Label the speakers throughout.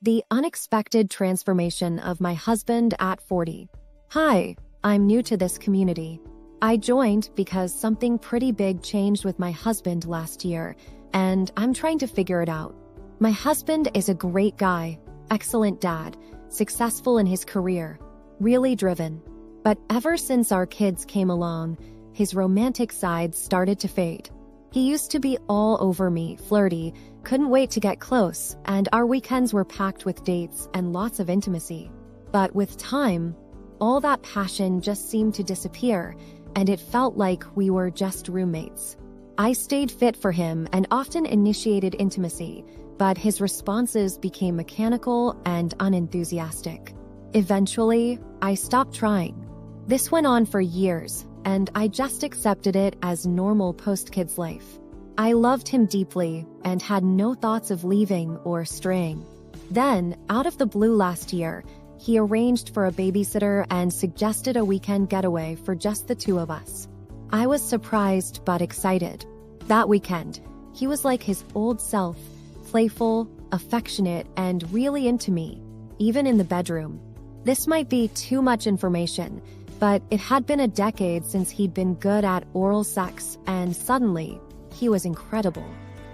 Speaker 1: The unexpected transformation of my husband at 40. Hi, I'm new to this community. I joined because something pretty big changed with my husband last year, and I'm trying to figure it out. My husband is a great guy, excellent dad, successful in his career, really driven. But ever since our kids came along, his romantic side started to fade. He used to be all over me, flirty, couldn't wait to get close, and our weekends were packed with dates and lots of intimacy. But with time, all that passion just seemed to disappear, and it felt like we were just roommates. I stayed fit for him and often initiated intimacy, but his responses became mechanical and unenthusiastic. Eventually, I stopped trying. This went on for years, and I just accepted it as normal post-kids life. I loved him deeply and had no thoughts of leaving or straying. Then, out of the blue last year, he arranged for a babysitter and suggested a weekend getaway for just the two of us. I was surprised but excited. That weekend, he was like his old self, playful, affectionate, and really into me, even in the bedroom. This might be too much information, but it had been a decade since he'd been good at oral sex, and suddenly, he was incredible.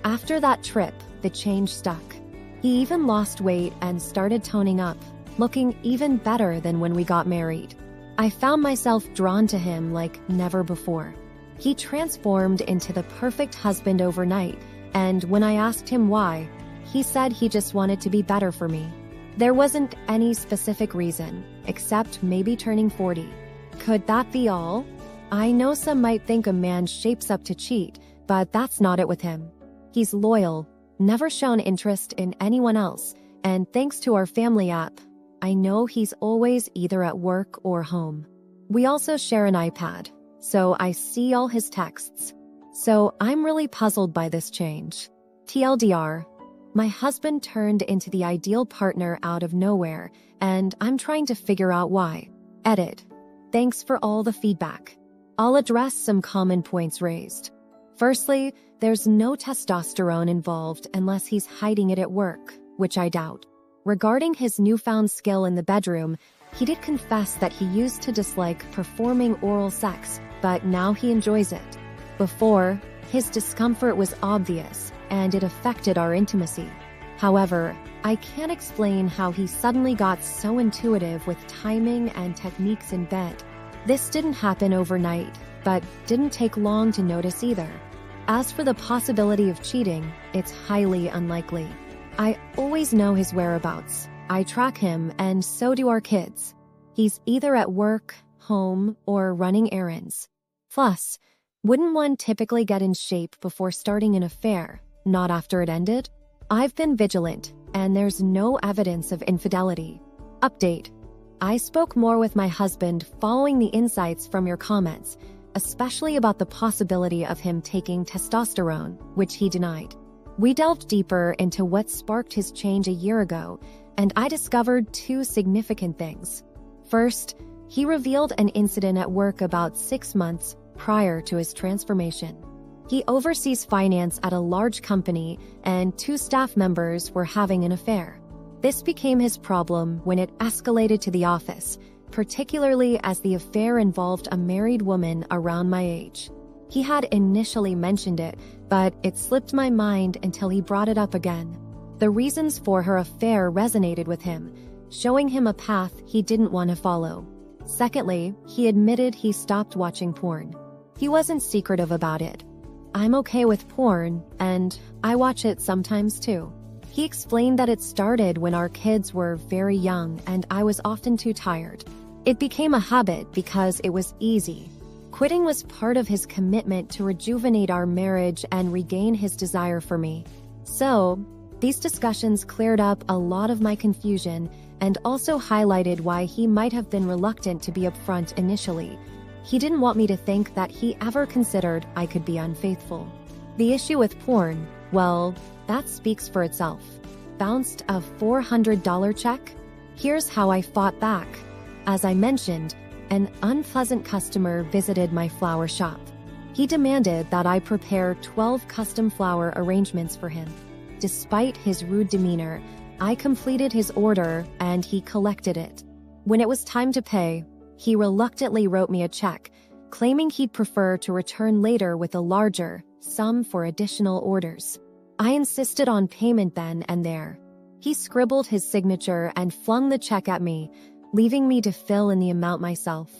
Speaker 1: After that trip, the change stuck. He even lost weight and started toning up, looking even better than when we got married. I found myself drawn to him like never before. He transformed into the perfect husband overnight, and when I asked him why, he said he just wanted to be better for me. There wasn't any specific reason, except maybe turning 40. Could that be all? I know some might think a man shapes up to cheat, but that's not it with him. He's loyal, never shown interest in anyone else, and thanks to our family app, I know he's always either at work or home. We also share an iPad, so I see all his texts. So I'm really puzzled by this change. TLDR, my husband turned into the ideal partner out of nowhere, and I'm trying to figure out why. Edit. Thanks for all the feedback. I'll address some common points raised. Firstly, there's no testosterone involved unless he's hiding it at work, which I doubt. Regarding his newfound skill in the bedroom, he did confess that he used to dislike performing oral sex, but now he enjoys it. Before, his discomfort was obvious, and it affected our intimacy. However, I can't explain how he suddenly got so intuitive with timing and techniques in bed. This didn't happen overnight, but didn't take long to notice either. As for the possibility of cheating, it's highly unlikely. I always know his whereabouts. I track him, and so do our kids. He's either at work, home, or running errands. Plus, wouldn't one typically get in shape before starting an affair, not after it ended? I've been vigilant, and there's no evidence of infidelity. Update. I spoke more with my husband following the insights from your comments, especially about the possibility of him taking testosterone, which he denied. We delved deeper into what sparked his change a year ago, and I discovered two significant things. First, he revealed an incident at work about 6 months prior to his transformation. He oversees finance at a large company, and 2 staff members were having an affair. This became his problem when it escalated to the office, particularly as the affair involved a married woman around my age. He had initially mentioned it, but it slipped my mind until he brought it up again. The reasons for her affair resonated with him, showing him a path he didn't want to follow. Secondly, he admitted he stopped watching porn. He wasn't secretive about it. I'm okay with porn, and I watch it sometimes too. He explained that it started when our kids were very young and I was often too tired. It became a habit because it was easy. Quitting was part of his commitment to rejuvenate our marriage and regain his desire for me. So, these discussions cleared up a lot of my confusion and also highlighted why he might have been reluctant to be upfront initially. He didn't want me to think that he ever considered I could be unfaithful. The issue with porn, well, that speaks for itself. Bounced a $400 check? Here's how I fought back. As I mentioned, an unpleasant customer visited my flower shop. He demanded that I prepare 12 custom flower arrangements for him. Despite his rude demeanor, I completed his order and he collected it. When it was time to pay, he reluctantly wrote me a check, claiming he'd prefer to return later with a larger sum for additional orders. I insisted on payment then and there. He scribbled his signature and flung the check at me, leaving me to fill in the amount myself.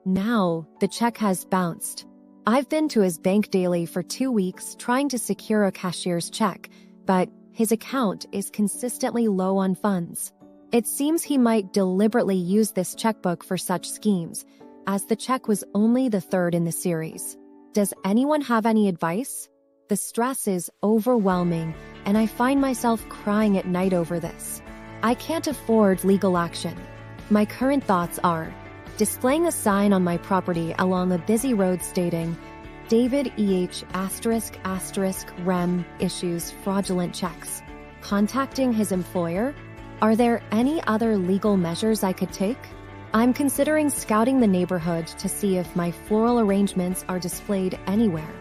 Speaker 1: Now, the check has bounced. I've been to his bank daily for 2 weeks trying to secure a cashier's check, but his account is consistently low on funds. It seems he might deliberately use this checkbook for such schemes, as the check was only the third in the series. Does anyone have any advice? The stress is overwhelming, and I find myself crying at night over this. I can't afford legal action. My current thoughts are displaying a sign on my property along a busy road stating, David E.H. *** Rem issues fraudulent checks. Contacting his employer? Are there any other legal measures I could take? I'm considering scouting the neighborhood to see if my floral arrangements are displayed anywhere.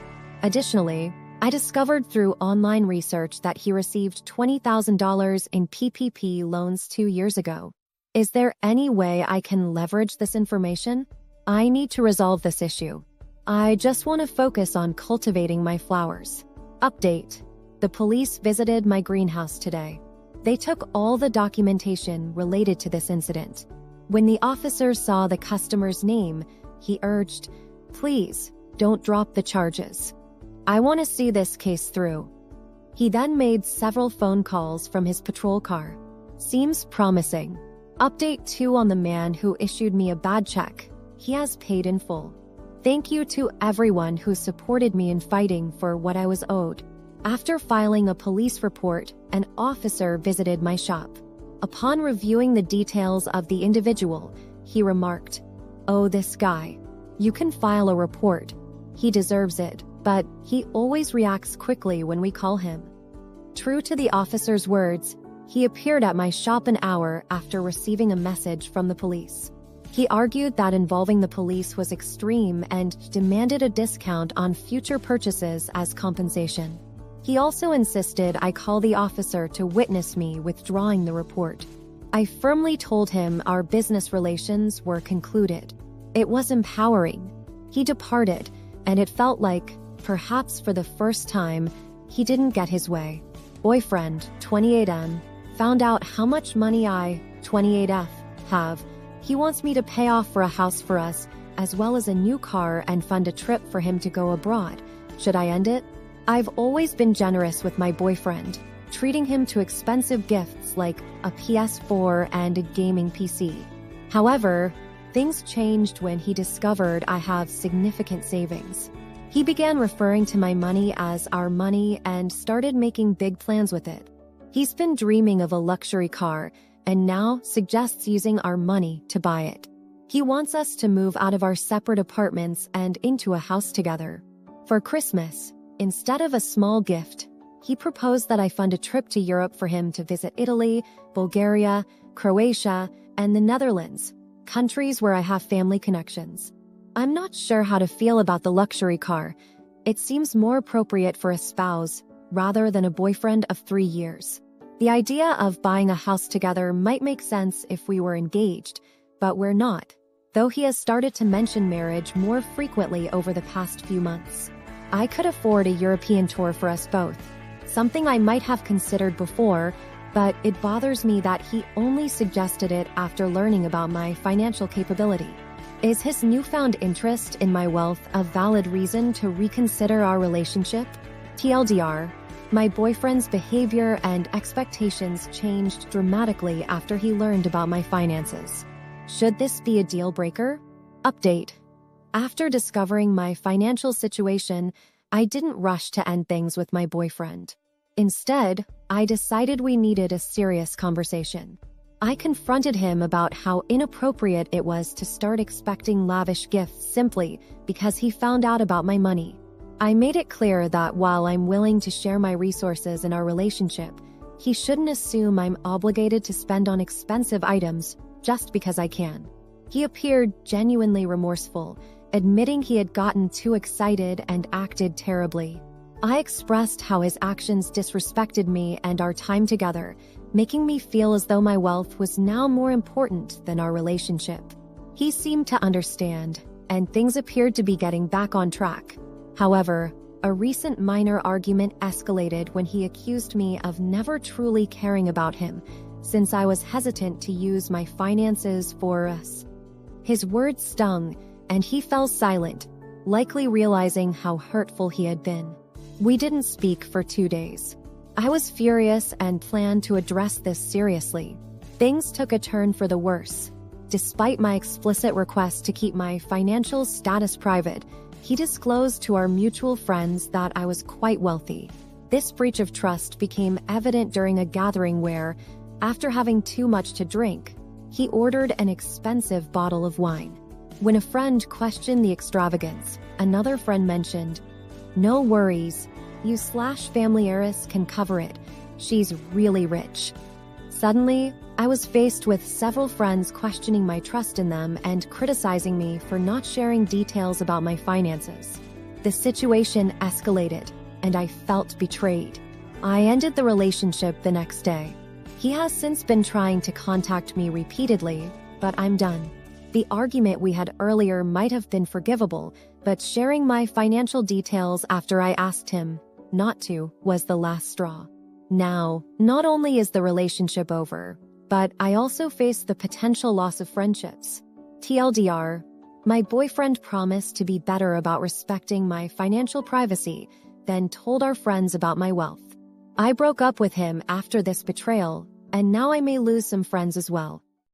Speaker 1: Additionally, I discovered through online research that he received $20,000 in PPP loans 2 years ago. Is there any way I can leverage this information? I need to resolve this issue. I just want to focus on cultivating my flowers. Update. The police visited my greenhouse today. They took all the documentation related to this incident. When the officer saw the customer's name, he urged, "Please, don't drop the charges. I want to see this case through." He then made several phone calls from his patrol car. Seems promising. Update 2 on the man who issued me a bad check. He has paid in full. Thank you to everyone who supported me in fighting for what I was owed. After filing a police report, an officer visited my shop. Upon reviewing the details of the individual, he remarked, "Oh, this guy. You can file a report. He deserves it, but he always reacts quickly when we call him." True to the officer's words, he appeared at my shop an hour after receiving a message from the police. He argued that involving the police was extreme and demanded a discount on future purchases as compensation. He also insisted I call the officer to witness me withdrawing the report. I firmly told him our business relations were concluded. It was empowering. He departed, and it felt like, perhaps for the first time, he didn't get his way. Boyfriend, 28M, found out how much money I, 28F, have. He wants me to pay off for a house for us, as well as a new car and fund a trip for him to go abroad. Should I end it? I've always been generous with my boyfriend, treating him to expensive gifts like a PS4 and a gaming PC. However, things changed when he discovered I have significant savings. He began referring to my money as our money and started making big plans with it. He's been dreaming of a luxury car and now suggests using our money to buy it. He wants us to move out of our separate apartments and into a house together. For Christmas, instead of a small gift, he proposed that I fund a trip to Europe for him to visit Italy, Bulgaria, Croatia, and the Netherlands, countries where I have family connections. I'm not sure how to feel about the luxury car. It seems more appropriate for a spouse rather than a boyfriend of 3 years. The idea of buying a house together might make sense if we were engaged, but we're not, though he has started to mention marriage more frequently over the past few months. I could afford a European tour for us both, something I might have considered before, but it bothers me that he only suggested it after learning about my financial capability. Is his newfound interest in my wealth a valid reason to reconsider our relationship? TLDR, my boyfriend's behavior and expectations changed dramatically after he learned about my finances. Should this be a deal breaker? Update. After discovering my financial situation, I didn't rush to end things with my boyfriend. Instead, I decided we needed a serious conversation. I confronted him about how inappropriate it was to start expecting lavish gifts simply because he found out about my money. I made it clear that while I'm willing to share my resources in our relationship, he shouldn't assume I'm obligated to spend on expensive items just because I can. He appeared genuinely remorseful, admitting he had gotten too excited and acted terribly. I expressed how his actions disrespected me and our time together, making me feel as though my wealth was now more important than our relationship. He seemed to understand, and things appeared to be getting back on track. However, a recent minor argument escalated when he accused me of never truly caring about him, since I was hesitant to use my finances for us. His words stung, and he fell silent, likely realizing how hurtful he had been. We didn't speak for 2 days. I was furious and planned to address this seriously. Things took a turn for the worse. Despite my explicit request to keep my financial status private, he disclosed to our mutual friends that I was quite wealthy. This breach of trust became evident during a gathering where, after having too much to drink, he ordered an expensive bottle of wine. When a friend questioned the extravagance, another friend mentioned, "No worries, you/family heiress can cover it. She's really rich." Suddenly, I was faced with several friends questioning my trust in them and criticizing me for not sharing details about my finances. The situation escalated, and I felt betrayed. I ended the relationship the next day. He has since been trying to contact me repeatedly, but I'm done. The argument we had earlier might have been forgivable, but sharing my financial details after I asked him not to was the last straw. Now, not only is the relationship over, but I also face the potential loss of friendships. TLDR, my boyfriend promised to be better about respecting my financial privacy, then told our friends about my wealth. I broke up with him after this betrayal, and now I may lose some friends as well.